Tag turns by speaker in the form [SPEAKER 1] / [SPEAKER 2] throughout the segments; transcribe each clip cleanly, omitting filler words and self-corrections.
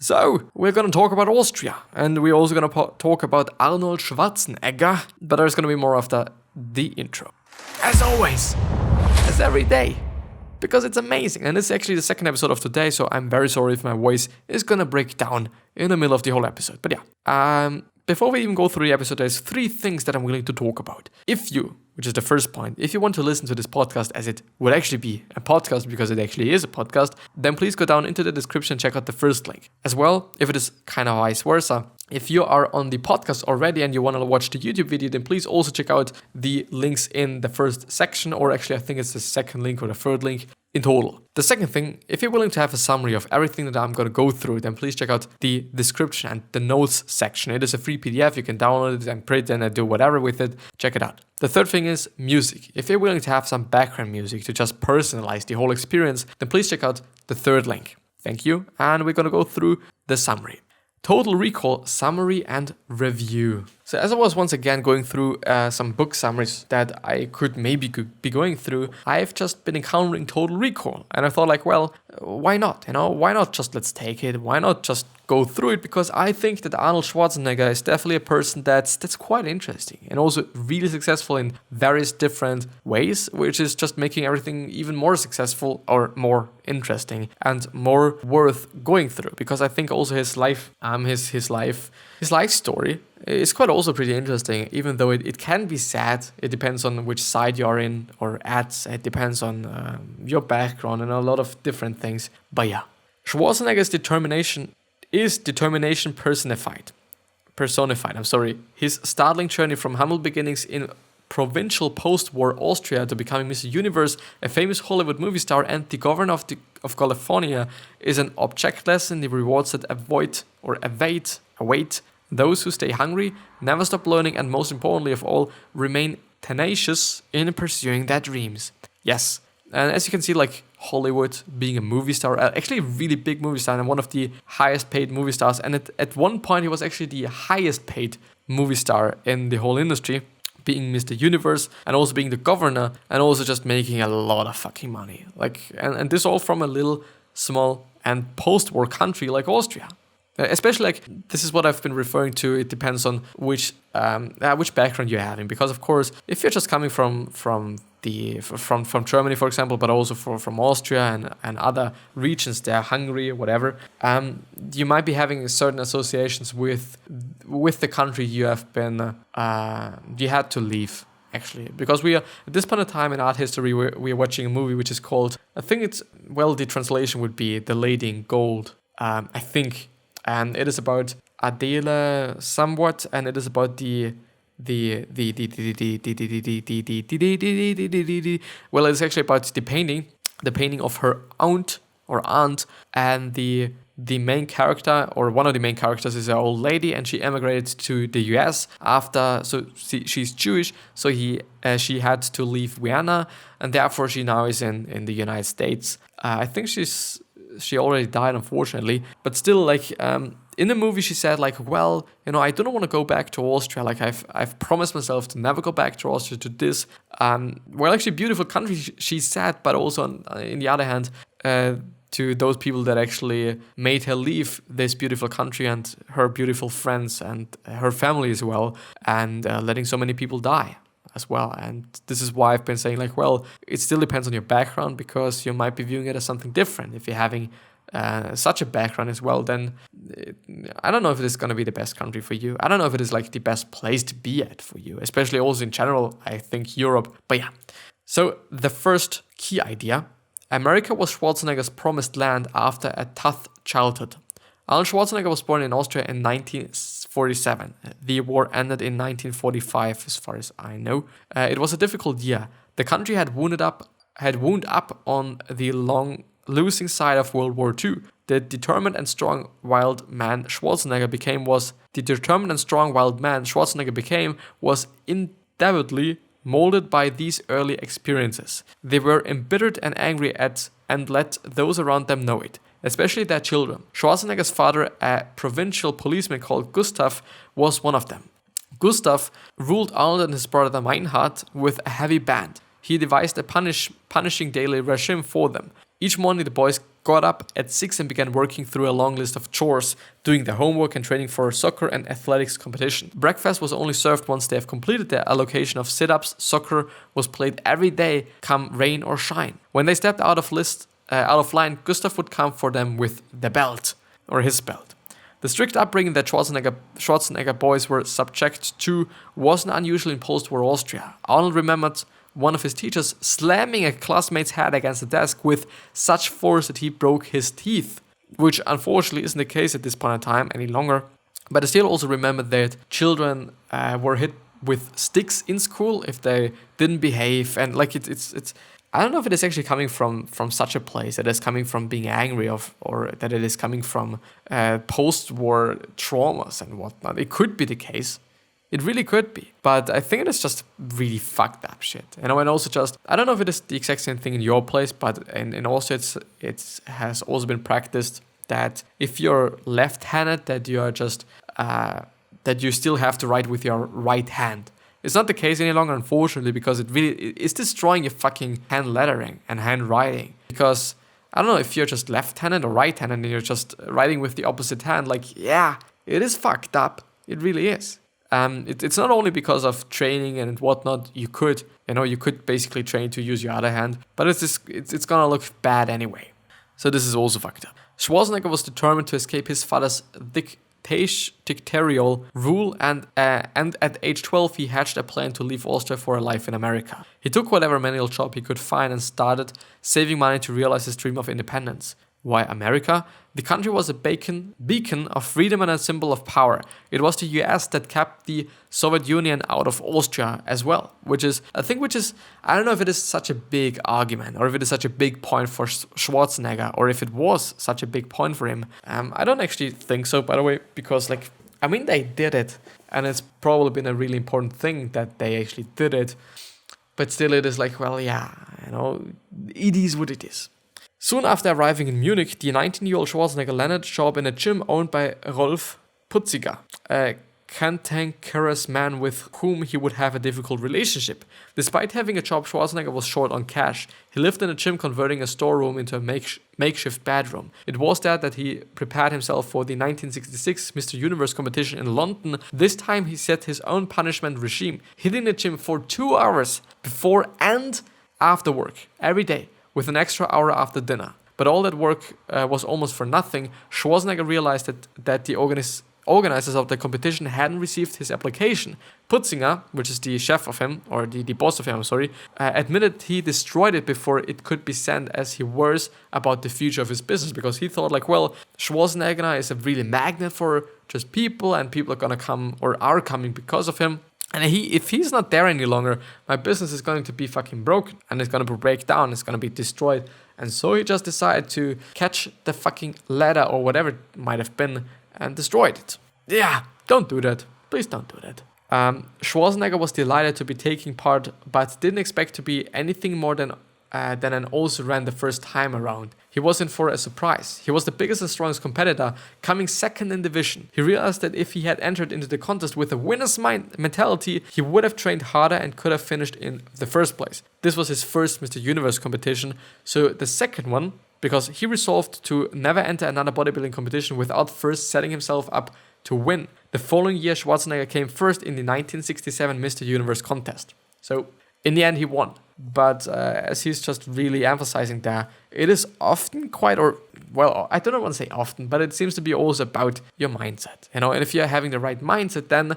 [SPEAKER 1] So, we're gonna talk about Austria, and we're also gonna talk about Arnold Schwarzenegger, but there's gonna be more after the intro. As always, as every day, because it's amazing, and it's actually the second episode of today, so I'm very sorry if my voice is gonna break down in the middle of the whole episode. But yeah, before we even go through the episode, there's 3 things that I'm willing to talk about. If you, which is the first point, if you want to listen to this podcast as it would actually be a podcast, because it actually is a podcast, then please go down into the description and check out the first link. As well, if it is kind of vice versa, if you are on the podcast already and you want to watch the YouTube video, then please also check out the links in the first section, or actually I think it's the second link or the third link in total. The second thing, if you're willing to have a summary of everything that I'm going to go through, then please check out the description and the notes section. It is a free PDF. You can download it and print it and do whatever with it. Check it out. The third thing is music. If you're willing to have some background music to just personalize the whole experience, then please check out the third link. Thank you. And we're going to go through the summary. Total Recall summary and review. So as I was once again going through some book summaries that I could be going through, I've just been encountering Total Recall. And I thought like, well, why not? Why not just let's take it? Why not just go through it? Because I think that Arnold Schwarzenegger is definitely a person that's quite interesting and also really successful in various different ways, which is just making everything even more successful or more interesting and more worth going through. Because I think also his life story is quite also pretty interesting, even though it can be sad. It depends on which side you're in or at. It depends on your background and a lot of different things. But yeah, Schwarzenegger's determination is determination personified. His startling journey from humble beginnings in provincial post-war Austria to becoming Mr. Universe, a famous Hollywood movie star, and the governor of California is an object lesson in the rewards that await those who stay hungry, never stop learning, and most importantly of all, remain tenacious in pursuing their dreams. Yes, and as you can see, like Hollywood being a movie star, actually a really big movie star and one of the highest paid movie stars, and at one point he was actually the highest paid movie star in the whole industry, being Mr. Universe and also being the governor and also just making a lot of fucking money. And this all from a little, small and post-war country like Austria. Especially like this is what I've been referring to. It depends on which background you're having, because of course if you're just coming from Germany, for example, but also from Austria and other regions there, Hungary, whatever, you might be having certain associations with the country you have been you had to leave. Actually, because we are at this point in time in art history, we are watching a movie which is called, I think the translation would be The Lady in Gold, I think. And it is about Adele somewhat, and it is about well, it's actually about the painting of her aunt, and the main character, or one of the main characters, is an old lady, and she emigrated to the US after, so she's Jewish, so she had to leave Vienna, and therefore she now is in the United States. I think she already died, unfortunately, but still, like, in the movie she said, like, well, I don't want to go back to Austria, like, I've promised myself to never go back to Austria, to this, well, actually beautiful country, she said, but also in the other hand, to those people that actually made her leave this beautiful country and her beautiful friends and her family as well, and letting so many people die as well. And this is why I've been saying, like, well, it still depends on your background, because you might be viewing it as something different. If you're having such a background as well, then I don't know if it is going to be the best country for you. I don't know if it is like the best place to be at for you, especially also in general, I think Europe. But yeah, so the first key idea: America was Schwarzenegger's promised land after a tough childhood. Arnold Schwarzenegger was born in Austria in 1947. The war ended in 1945, as far as I know. It was a difficult year. The country had wound up on the long losing side of World War II. The determined and strong wild man Schwarzenegger became was indelibly molded by these early experiences. They were embittered and angry at and let those around them know it, especially their children. Schwarzenegger's father, a provincial policeman called Gustav, was one of them. Gustav ruled Arnold and his brother Meinhard with a heavy band. He devised a punishing daily regime for them. Each morning, the boys got up at 6 and began working through a long list of chores, doing their homework and training for soccer and athletics competition. Breakfast was only served once they have completed their allocation of sit-ups. Soccer was played every day, come rain or shine. When they stepped out of line, Gustav would come for them with the belt, or his belt. The strict upbringing that Schwarzenegger boys were subject to wasn't unusual in post-war Austria. Arnold remembered one of his teachers slamming a classmate's head against the desk with such force that he broke his teeth, which unfortunately isn't the case at this point in time any longer. But I still also remember that children were hit with sticks in school if they didn't behave, and like it's I don't know if it is actually coming from such a place, that is coming from being angry or that it is coming from post-war traumas and whatnot. It could be the case. It really could be. But I think it is just really fucked up shit. And also just, I don't know if it is the exact same thing in your place, but in Austria it has also been practiced that if you're left-handed, that you are just, that you still have to write with your right hand. It's not the case any longer, unfortunately, because it is destroying your fucking hand lettering and handwriting. Because, I don't know, if you're just left-handed or right-handed and you're just writing with the opposite hand, like, yeah, it is fucked up. It really is. It's not only because of training and whatnot. You could basically train to use your other hand, but it's gonna look bad anyway. So this is also fucked up. Schwarzenegger was determined to escape his father's dictatorial rule, and at age 12 he hatched a plan to leave Austria for a life in America. He took whatever manual job he could find and started saving money to realize his dream of independence. Why America? The country was a beacon of freedom and a symbol of power. It was the US that kept the Soviet Union out of Austria as well, which is, I don't know if it is such a big argument or if it is such a big point for Schwarzenegger, or if it was such a big point for him. I don't actually think so, by the way, because they did it, and it's probably been a really important thing that they actually did it, but still it is like, well, yeah, it is what it is. Soon after arriving in Munich, the 19-year-old Schwarzenegger landed a job in a gym owned by Rolf Putziger, a cantankerous man with whom he would have a difficult relationship. Despite having a job, Schwarzenegger was short on cash. He lived in a gym, converting a storeroom into a makeshift bedroom. It was there that he prepared himself for the 1966 Mr. Universe competition in London. This time he set his own punishment regime, hitting the gym for 2 hours before and after work every day, with an extra hour after dinner. But all that work was almost for nothing. Schwarzenegger realized that the organizers of the competition hadn't received his application. Putzinger, which is the chef of him, or the boss of him, admitted he destroyed it before it could be sent, as he worries about the future of his business, because he thought Schwarzenegger is a really magnet for just people, and people are gonna come or are coming because of him. And if he's not there any longer, my business is going to be fucking broken, and it's going to break down, it's going to be destroyed. And so he just decided to catch the fucking ladder or whatever it might have been and destroyed it. Yeah, don't do that. Please don't do that. Schwarzenegger was delighted to be taking part, but didn't expect to be anything more than an also ran the first time around. He was in for a surprise. He was the biggest and strongest competitor, coming second in division. He realized that if he had entered into the contest with a winner's mentality, he would have trained harder and could have finished in the first place. This was his first Mr. Universe competition, so the second one, because he resolved to never enter another bodybuilding competition without first setting himself up to win. The following year, Schwarzenegger came first in the 1967 Mr. Universe contest. So in the end, he won. But as he's just really emphasizing there, it is often I don't want to say often, but it seems to be also about your mindset, and if you're having the right mindset, then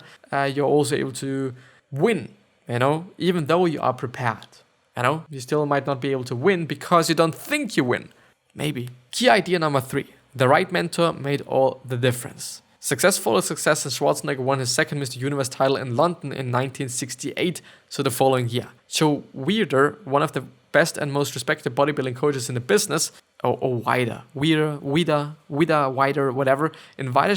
[SPEAKER 1] you're also able to win, even though you are prepared, you still might not be able to win because you don't think you win, maybe. Key idea number 3, the right mentor made all the difference. Success followed success, and Schwarzenegger won his second Mr. Universe title in London in 1968, so the following year. Joe Weider, one of the best and most respected bodybuilding coaches in the business, invited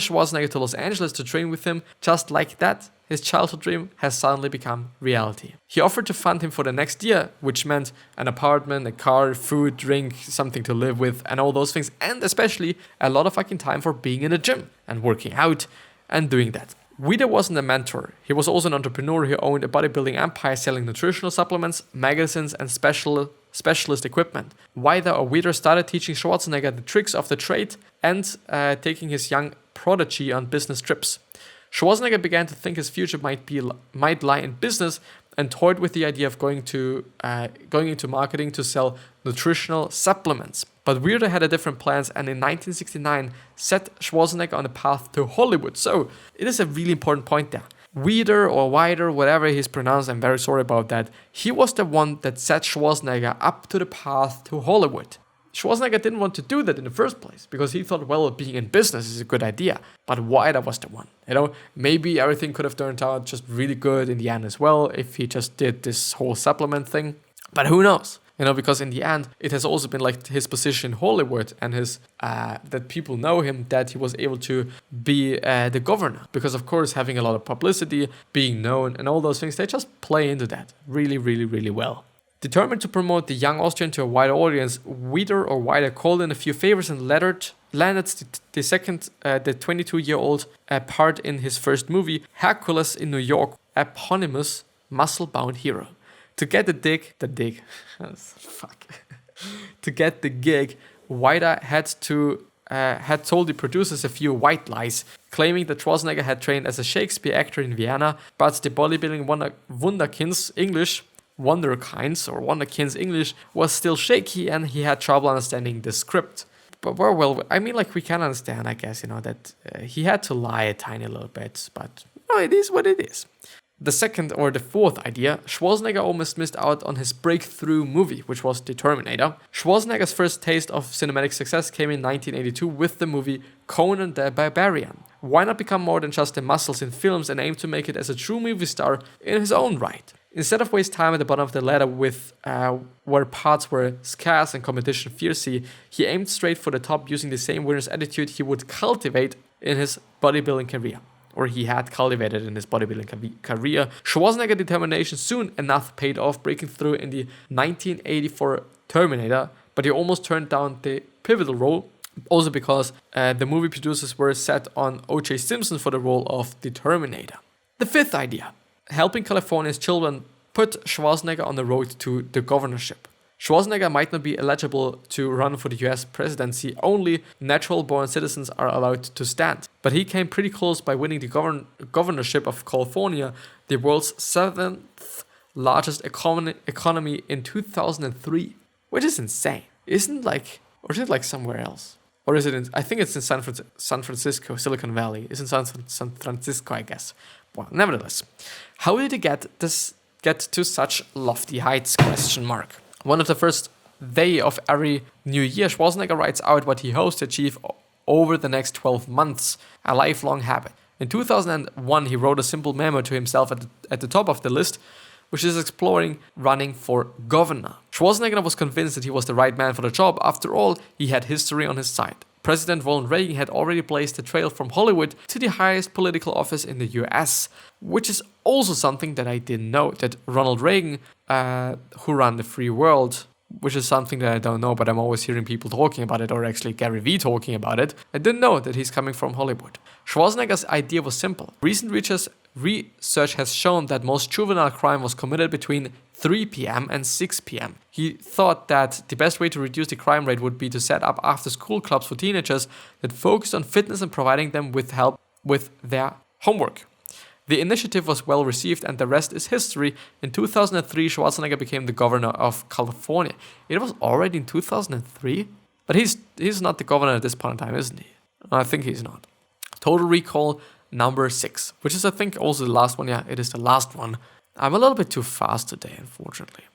[SPEAKER 1] Schwarzenegger to Los Angeles to train with him. Just like that, his childhood dream has suddenly become reality. He offered to fund him for the next year, which meant an apartment, a car, food, drink, something to live with, and all those things, and especially a lot of fucking time for being in the gym and working out and doing that. Weider wasn't a mentor. He was also an entrepreneur who owned a bodybuilding empire selling nutritional supplements, magazines, and special specialist equipment. Weither or Weeder started teaching Schwarzenegger the tricks of the trade and taking his young prodigy on business trips. Schwarzenegger began to think his future might lie in business and toyed with the idea of going into marketing to sell nutritional supplements. But Weirder had a different plans, and in 1969 set Schwarzenegger on the path to Hollywood. So it is a really important point there. Weeder or Wider, whatever he's pronounced, I'm very sorry about that. He was the one that set Schwarzenegger up to the path to Hollywood. Schwarzenegger didn't want to do that in the first place because he thought, well, being in business is a good idea. But Wider was the one. Maybe everything could have turned out just really good in the end as well if he just did this whole supplement thing. But who knows? Because in the end, it has also been like his position in Hollywood and his that people know him, that he was able to be the governor. Because of course, having a lot of publicity, being known, and all those things, they just play into that really, really, really well. Determined to promote the young Austrian to a wider audience, Wider called in a few favors and landed the 22-year-old part in his first movie, Hercules in New York, eponymous muscle-bound hero. To get to get the gig, Wider had told the producers a few white lies, claiming that Schwarzenegger had trained as a Shakespeare actor in Vienna, but the bodybuilding wunderkinds English was still shaky and he had trouble understanding the script. But we can understand, I guess, that he had to lie a tiny little bit, but it is what it is. The second or the fourth idea, Schwarzenegger almost missed out on his breakthrough movie, which was The Terminator. Schwarzenegger's first taste of cinematic success came in 1982 with the movie Conan the Barbarian. Why not become more than just the muscles in films and aim to make it as a true movie star in his own right? Instead of waste time at the bottom of the ladder with where parts were scarce and competition fiercey, he aimed straight for the top using the same winner's attitude he would cultivate in his bodybuilding career. Or he had cultivated in his bodybuilding career. Schwarzenegger's determination soon enough paid off, breaking through in the 1984 Terminator, but he almost turned down the pivotal role, also because the movie producers were set on O.J. Simpson for the role of the Terminator. The fifth idea, helping California's children, put Schwarzenegger on the road to the governorship. Schwarzenegger might not be eligible to run for the US presidency, only natural-born citizens are allowed to stand. But he came pretty close by winning the governorship of California, the world's 7th largest economy in 2003, which is insane. Is it like somewhere else? Or is it I think it's in San Francisco, Silicon Valley. It's in San Francisco, I guess. Well, nevertheless, how did he get to such lofty heights, ? One of the first day of every new year, Schwarzenegger writes out what he hopes to achieve over the next 12 months, a lifelong habit. In 2001, he wrote a simple memo to himself at the top of the list, which is exploring running for governor. Schwarzenegger was convinced that he was the right man for the job. After all, he had history on his side. President Ronald Reagan had already blazed the trail from Hollywood to the highest political office in the US, which is also something that I didn't know, that Ronald Reagan, who ran the free world, which is something that I don't know, but I'm always hearing people talking about it, or actually Gary Vee talking about it. I didn't know that he's coming from Hollywood. Schwarzenegger's idea was simple. Recent research has shown that most juvenile crime was committed between 3 p.m. and 6 p.m. He thought that the best way to reduce the crime rate would be to set up after-school clubs for teenagers that focused on fitness and providing them with help with their homework. The initiative was well received, and the rest is history. In 2003, Schwarzenegger became the governor of California. It was already in 2003? But he's not the governor at this point in time, isn't he? I think he's not. Total Recall number 6, which is I think also the last one. Yeah, it is the last one. I'm a little bit too fast today, unfortunately.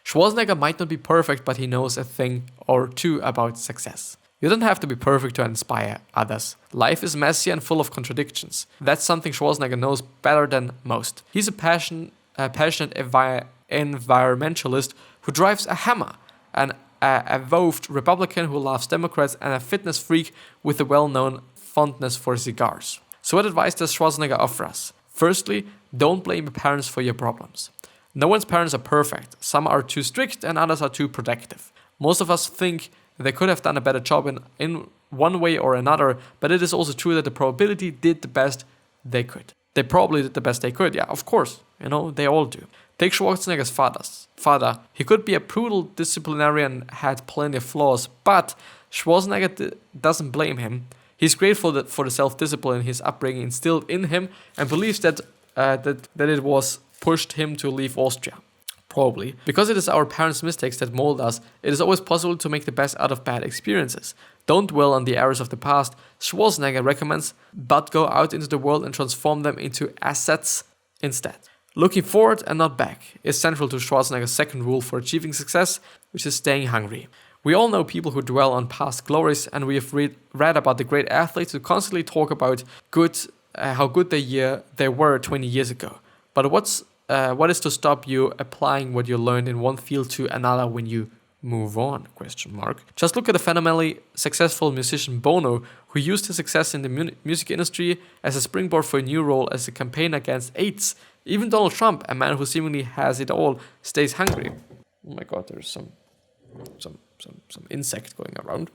[SPEAKER 1] Schwarzenegger might not be perfect, but he knows a thing or two about success. You don't have to be perfect to inspire others. Life is messy and full of contradictions. That's something Schwarzenegger knows better than most. He's a passionate environmentalist who drives a Hammer, an avowed Republican who loves Democrats, and a fitness freak with a well-known fondness for cigars. So what advice does Schwarzenegger offer us? Firstly, don't blame your parents for your problems. No one's parents are perfect. Some are too strict and others are too protective. Most of us think they could have done a better job in one way or another, but it is also true that the probability did the best they could. They probably did the best they could, yeah, of course. They all do. Take Schwarzenegger's father. He could be a brutal disciplinarian, had plenty of flaws, but Schwarzenegger doesn't blame him. He's grateful for the self-discipline his upbringing instilled in him and believes that it was pushed him to leave Austria. Probably. Because it is our parents' mistakes that mold us, it is always possible to make the best out of bad experiences. Don't dwell on the errors of the past, Schwarzenegger recommends, but go out into the world and transform them into assets instead. Looking forward and not back is central to Schwarzenegger's second rule for achieving success, which is staying hungry. We all know people who dwell on past glories, and we have read about the great athletes who constantly talk about how good they were 20 years ago. But what is to stop you applying what you learned in one field to another when you move on? Just look at the phenomenally successful musician Bono, who used his success in the music industry as a springboard for a new role as a campaign against AIDS. Even Donald Trump, a man who seemingly has it all, stays hungry. Oh my God, there's some insect going around.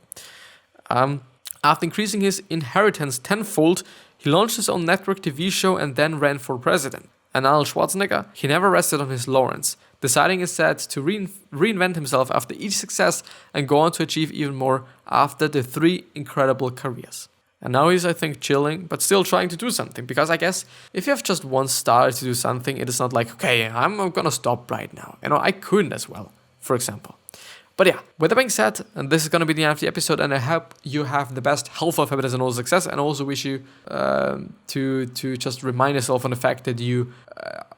[SPEAKER 1] After increasing his inheritance tenfold, he launched his own network TV show and then ran for president. And Arnold Schwarzenegger, he never rested on his laurels, deciding instead to reinvent himself after each success and go on to achieve even more after the 3 incredible careers. And now he's, I think, chilling, but still trying to do something, because I guess if you have just one star to do something, it is not like, okay, I'm gonna stop right now. I couldn't as well, for example. But yeah, with that being said, and this is going to be the end of the episode, and I hope you have the best health of happiness and also success, and also wish you to just remind yourself on the fact that you,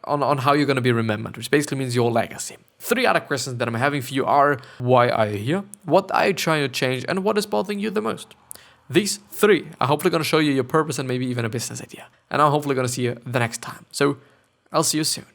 [SPEAKER 1] on how you're going to be remembered, which basically means your legacy. 3 other questions that I'm having for you are, why are you here? What are you trying to change? And what is bothering you the most? These 3 are hopefully going to show you your purpose and maybe even a business idea. And I'm hopefully going to see you the next time. So I'll see you soon.